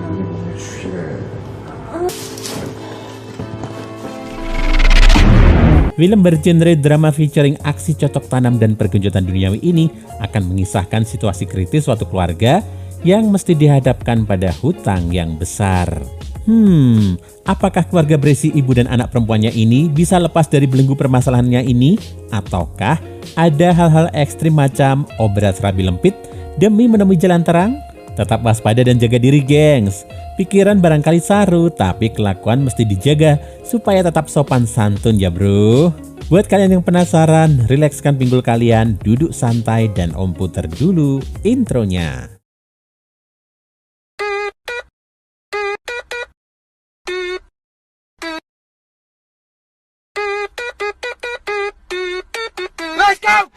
우리 몸에 주의를. Film bergenre drama featuring aksi cocok tanam dan pergenjotan duniawi ini akan mengisahkan situasi kritis suatu keluarga yang mesti dihadapkan pada hutang yang besar. Apakah keluarga berisi ibu dan anak perempuannya ini bisa lepas dari belenggu permasalahannya ini? Ataukah ada hal-hal ekstrim macam obras rabi lempit demi menemui jalan terang? Tetap waspada dan jaga diri, gengs. Pikiran barangkali saru, tapi kelakuan mesti dijaga supaya tetap sopan santun ya bro. Buat kalian yang penasaran, rilekskan pinggul kalian, duduk santai, dan Om puter dulu intronya. Let's go!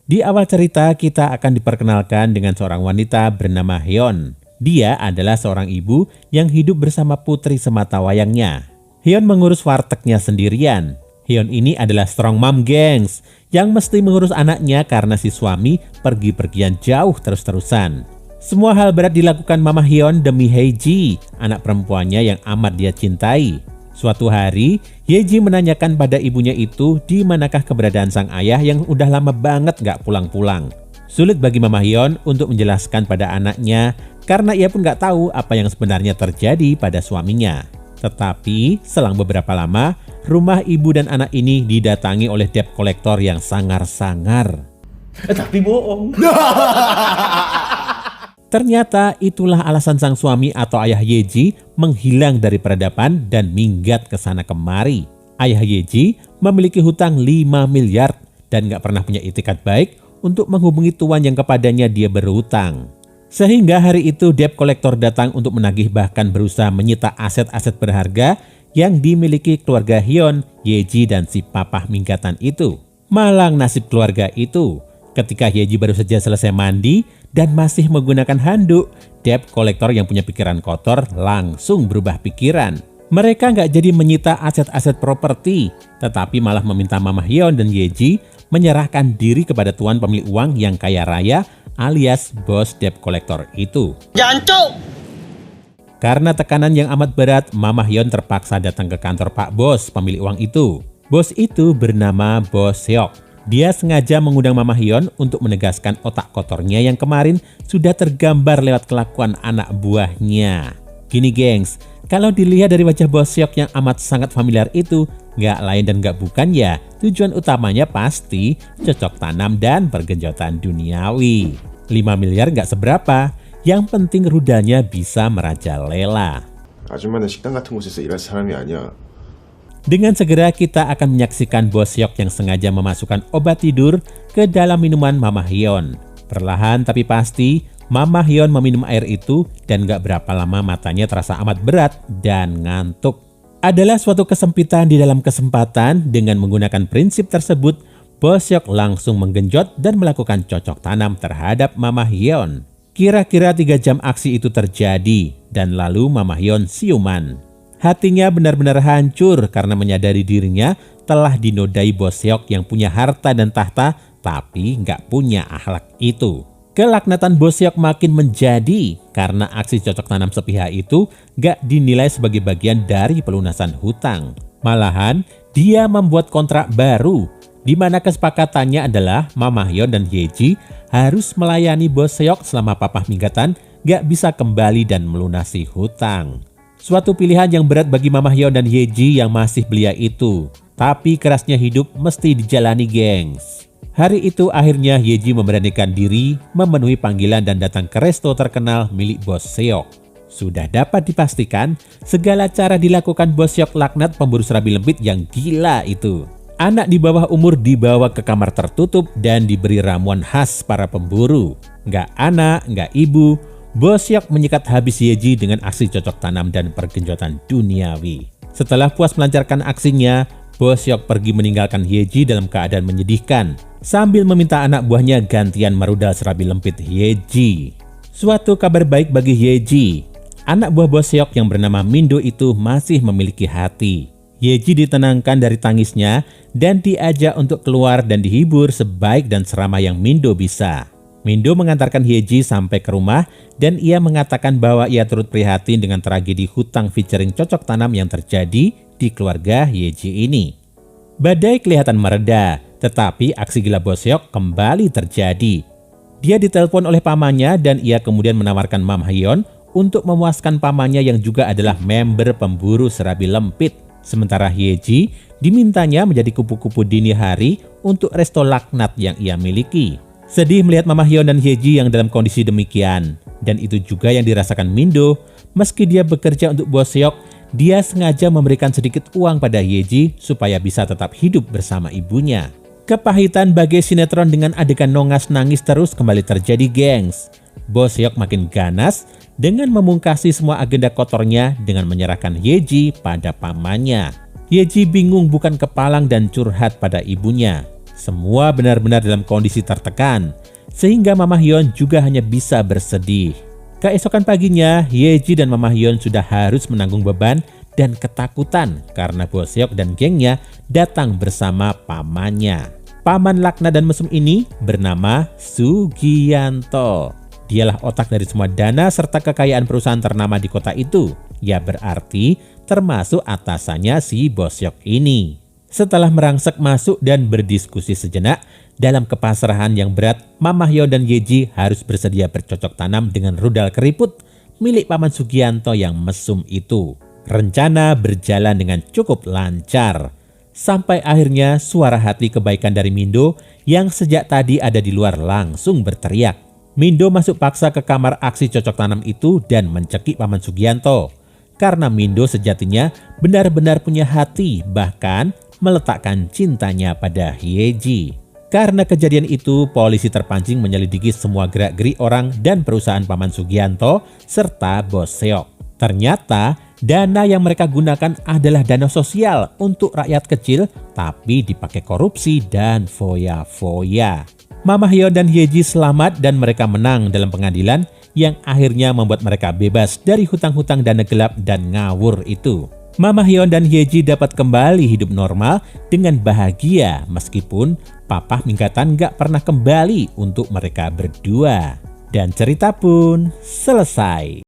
Di awal cerita kita akan diperkenalkan dengan seorang wanita bernama Hyeon. Dia adalah seorang ibu yang hidup bersama putri sematawayangnya. Hyeon mengurus wartegnya sendirian. Hyeon ini adalah strong mom, gengs, yang mesti mengurus anaknya karena si suami pergi-pergian jauh terus-terusan. Semua hal berat dilakukan Mama Hyeon demi Hae-ji, anak perempuannya yang amat dia cintai. Suatu hari, Hae-ji menanyakan pada ibunya itu di manakah keberadaan sang ayah yang udah lama banget gak pulang-pulang. Sulit bagi Mama Hyeon untuk menjelaskan pada anaknya karena ia pun gak tahu apa yang sebenarnya terjadi pada suaminya. Tetapi selang beberapa lama, rumah ibu dan anak ini didatangi oleh debt collector yang sangar-sangar. Tapi bohong. Ternyata itulah alasan sang suami atau ayah Hae-ji menghilang dari peradaban dan minggat ke sana kemari. Ayah Hae-ji memiliki hutang 5 miliar dan gak pernah punya itikat baik untuk menghubungi tuan yang kepadanya dia berhutang. Sehingga hari itu debt collector datang untuk menagih bahkan berusaha menyita aset-aset berharga yang dimiliki keluarga Hyeon, Hae-ji dan si papah minggatan itu. Malang nasib keluarga itu. Ketika Hae-ji baru saja selesai mandi dan masih menggunakan handuk, debt collector yang punya pikiran kotor langsung berubah pikiran. Mereka nggak jadi menyita aset-aset properti, tetapi malah meminta Mama Hyeon dan Hae-ji menyerahkan diri kepada tuan pemilik uang yang kaya raya alias bos debt collector itu. Jancuk! Karena tekanan yang amat berat, Mama Hyeon terpaksa datang ke kantor Pak Bos pemilik uang itu. Bos itu bernama Bos Seok. Dia sengaja mengundang Mama Hyeon untuk menegaskan otak kotornya yang kemarin sudah tergambar lewat kelakuan anak buahnya. Gini gengs, kalau dilihat dari wajah Bos Seok yang amat sangat familiar itu, nggak lain dan nggak bukan ya, tujuan utamanya pasti cocok tanam dan pergenjotan duniawi. 5 miliar nggak seberapa, yang penting rudanya bisa merajalela. 아줌마는 식당 같은 곳에서 일할 사람이 아니야. Dengan segera kita akan menyaksikan Bos Seok yang sengaja memasukkan obat tidur ke dalam minuman Mama Hyeon. Perlahan tapi pasti, Mama Hyeon meminum air itu dan gak berapa lama matanya terasa amat berat dan ngantuk. Adalah suatu kesempitan di dalam kesempatan. Dengan menggunakan prinsip tersebut, Bos Seok langsung menggenjot dan melakukan cocok tanam terhadap Mama Hyeon. Kira-kira 3 jam aksi itu terjadi dan lalu Mama Hyeon siuman. Hatinya benar-benar hancur karena menyadari dirinya telah dinodai Bos Seok yang punya harta dan tahta tapi nggak punya akhlak itu. Kelaknatan Bos Seok makin menjadi karena aksi cocok tanam sepihak itu nggak dinilai sebagai bagian dari pelunasan hutang. Malahan dia membuat kontrak baru di mana kesepakatannya adalah Mama Hyeon dan Hae-ji harus melayani Bos Seok selama papah minggatan nggak bisa kembali dan melunasi hutang. Suatu pilihan yang berat bagi Mama Hyeon dan Hae-ji yang masih belia itu. Tapi kerasnya hidup mesti dijalani, gengs. Hari itu akhirnya Hae-ji memberanikan diri memenuhi panggilan dan datang ke resto terkenal milik Bos Seok. Sudah dapat dipastikan segala cara dilakukan Bos Seok laknat pemburu serabi lembit yang gila itu. Anak di bawah umur dibawa ke kamar tertutup dan diberi ramuan khas para pemburu. Nggak anak, nggak ibu, Bos Seok menyikat habis Hae-ji dengan aksi cocok tanam dan pergenjotan duniawi. Setelah puas melancarkan aksinya, Bos Seok pergi meninggalkan Hae-ji dalam keadaan menyedihkan, sambil meminta anak buahnya gantian merudal serabi lempit Hae-ji. Suatu kabar baik bagi Hae-ji. Anak buah Bos Seok yang bernama Mindo itu masih memiliki hati. Yeji ditenangkan dari tangisnya dan diajak untuk keluar dan dihibur sebaik dan seramah yang Mindo bisa. Mindo mengantarkan Yeji sampai ke rumah dan ia mengatakan bahwa ia turut prihatin dengan tragedi hutang featuring cocok tanam yang terjadi di keluarga Yeji ini. Badai kelihatan mereda, tetapi aksi gila Boseok kembali terjadi. Dia ditelepon oleh pamannya dan ia kemudian menawarkan Mam Hyeon untuk memuaskan pamannya yang juga adalah member pemburu serabi lempit. Sementara Yeji dimintanya menjadi kupu-kupu dini hari untuk resto laknat yang ia miliki. Sedih melihat Mama Hyeon dan Yeji yang dalam kondisi demikian. Dan itu juga yang dirasakan Mindo. Meski dia bekerja untuk Boseok, dia sengaja memberikan sedikit uang pada Yeji supaya bisa tetap hidup bersama ibunya. Kepahitan bagai sinetron dengan adegan nongas nangis terus kembali terjadi, gengs. Boseok makin ganas dengan memungkasi semua agenda kotornya dengan menyerahkan Yeji pada pamannya. Yeji bingung bukan kepalang dan curhat pada ibunya. Semua benar-benar dalam kondisi tertekan, sehingga Mama Hyeon juga hanya bisa bersedih. Keesokan paginya, Yeji dan Mama Hyeon sudah harus menanggung beban dan ketakutan karena Boseok dan gengnya datang bersama pamannya. Paman laknat dan mesum ini bernama Sugianto. Dialah otak dari semua dana serta kekayaan perusahaan ternama di kota itu. Ya berarti termasuk atasannya si Boseok ini. Setelah merangsek masuk dan berdiskusi sejenak, dalam kepasrahan yang berat, Mama Hyeon dan Yeji harus bersedia bercocok tanam dengan rudal keriput milik Paman Sugianto yang mesum itu. Rencana berjalan dengan cukup lancar. Sampai akhirnya suara hati kebaikan dari Mindo yang sejak tadi ada di luar langsung berteriak. Mindo masuk paksa ke kamar aksi cocok tanam itu dan mencekik Paman Sugianto. Karena Mindo sejatinya benar-benar punya hati, bahkan meletakkan cintanya pada Yeji. Karena kejadian itu, polisi terpancing menyelidiki semua gerak-gerik orang dan perusahaan Paman Sugianto serta Boseok. Ternyata dana yang mereka gunakan adalah dana sosial untuk rakyat kecil, tapi dipakai korupsi dan foya-foya. Mama Hyeon dan Yeji selamat dan mereka menang dalam pengadilan yang akhirnya membuat mereka bebas dari hutang-hutang dana gelap dan ngawur itu. Mama Hyeon dan Yeji dapat kembali hidup normal dengan bahagia meskipun Papa Minggatan gak pernah kembali untuk mereka berdua. Dan cerita pun selesai.